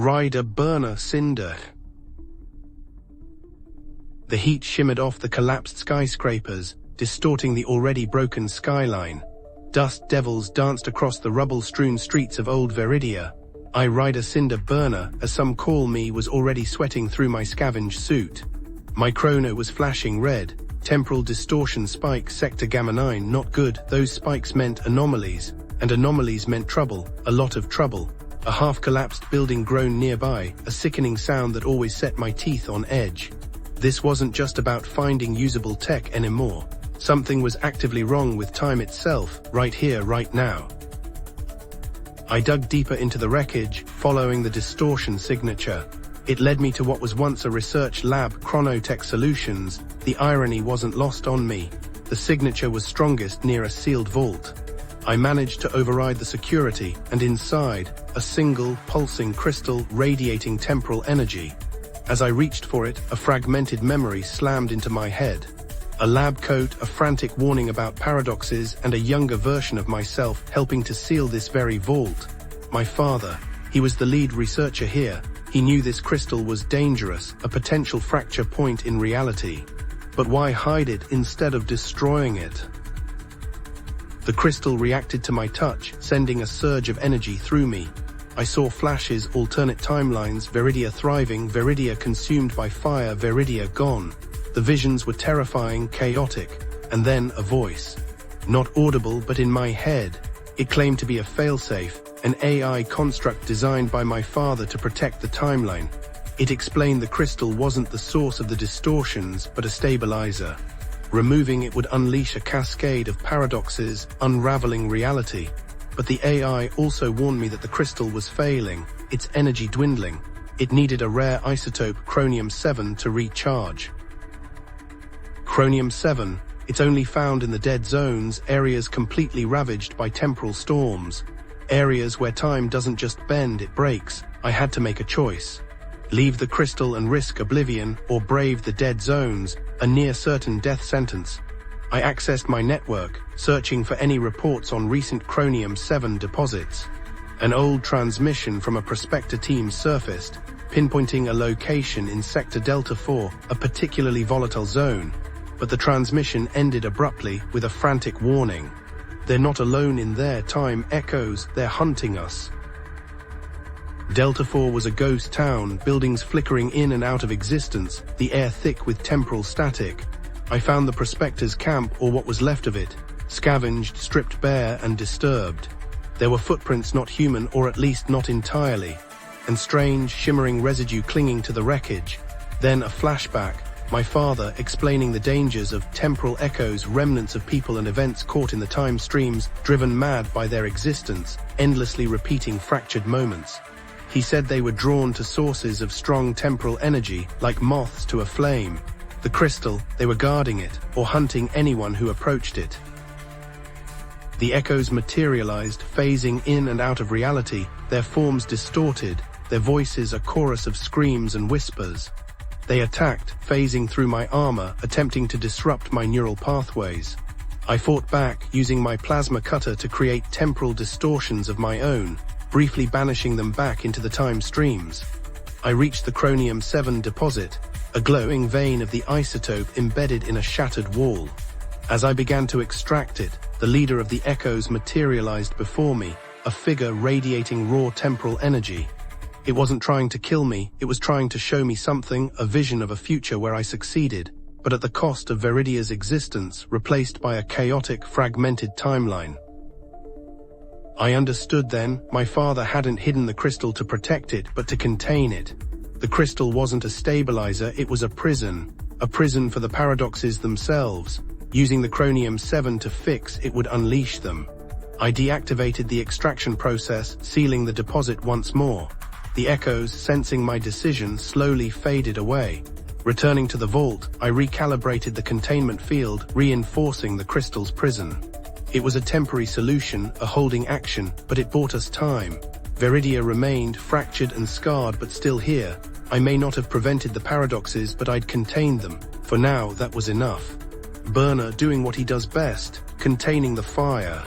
Ryder burner Cinder. The heat shimmered off the collapsed skyscrapers, distorting the already broken skyline. Dust devils danced across the rubble-strewn streets of old Viridia. AIart Cinder burner, as some call me, was already sweating through my scavenged suit. My chrono was flashing red. Temporal distortion spike sector gamma 9, not good. Those spikes meant anomalies, and anomalies meant trouble, a lot of trouble. A half-collapsed building groaned nearby, a sickening sound that always set my teeth on edge. This wasn't just about finding usable tech anymore. Something was actively wrong with time itself, right here, right now. I dug deeper into the wreckage, following the distortion signature. It led me to what was once a research lab, Chronotech Solutions. The irony wasn't lost on me. The signature was strongest near a sealed vault. I managed to override the security, and inside, a single, pulsing crystal radiating temporal energy. As I reached for it, a fragmented memory slammed into my head. A lab coat, a frantic warning about paradoxes, and a younger version of myself helping to seal this very vault. My father. He was the lead researcher here. He knew this crystal was dangerous, a potential fracture point in reality. But why hide it instead of destroying it? The crystal reacted to my touch, sending a surge of energy through me. I saw flashes, alternate timelines, Viridia thriving, Viridia consumed by fire, Viridia gone. The visions were terrifying, chaotic, and then a voice. Not audible, but in my head. It claimed to be a failsafe, an AI construct designed by my father to protect the timeline. It explained the crystal wasn't the source of the distortions, but a stabilizer. Removing it would unleash a cascade of paradoxes, unraveling reality. But the AI also warned me that the crystal was failing, its energy dwindling. It needed a rare isotope, chromium-7, to recharge. Chromium-7, it's only found in the dead zones, areas completely ravaged by temporal storms. Areas where time doesn't just bend, it breaks. I had to make a choice. Leave the crystal and risk oblivion, or brave the dead zones, a near-certain death sentence. I accessed my network, searching for any reports on recent chromium-7 deposits. An old transmission from a prospector team surfaced, pinpointing a location in Sector Delta 4, a particularly volatile zone. But the transmission ended abruptly with a frantic warning. They're not alone in there, time echoes, they're hunting us. Delta 4 was a ghost town, buildings flickering in and out of existence, the air thick with temporal static. I found the prospector's camp, or what was left of it, scavenged, stripped bare, and disturbed. There were footprints not human, or at least not entirely, and strange, shimmering residue clinging to the wreckage. Then a flashback. My father explaining the dangers of temporal echoes, remnants of people and events caught in the time streams, driven mad by their existence, endlessly repeating fractured moments. He said they were drawn to sources of strong temporal energy, like moths to a flame. The crystal, they were guarding it, or hunting anyone who approached it. The echoes materialized, phasing in and out of reality, their forms distorted, their voices a chorus of screams and whispers. They attacked, phasing through my armor, attempting to disrupt my neural pathways. I fought back, using my plasma cutter to create temporal distortions of my own, briefly banishing them back into the time streams. I reached the chromium-7 deposit, a glowing vein of the isotope embedded in a shattered wall. As I began to extract it, the leader of the echoes materialized before me, a figure radiating raw temporal energy. It wasn't trying to kill me, it was trying to show me something, a vision of a future where I succeeded, but at the cost of Viridia's existence, replaced by a chaotic, fragmented timeline. I understood then, my father hadn't hidden the crystal to protect it, but to contain it. The crystal wasn't a stabilizer, it was a prison for the paradoxes themselves. Using the chromium-7 to fix it would unleash them. I deactivated the extraction process, sealing the deposit once more. The echoes, sensing my decision, slowly faded away. Returning to the vault, I recalibrated the containment field, reinforcing the crystal's prison. It was a temporary solution, a holding action, but it bought us time. Viridia remained, fractured and scarred, but still here. I may not have prevented the paradoxes, but I'd contained them. For now, that was enough. Burner doing what he does best, containing the fire.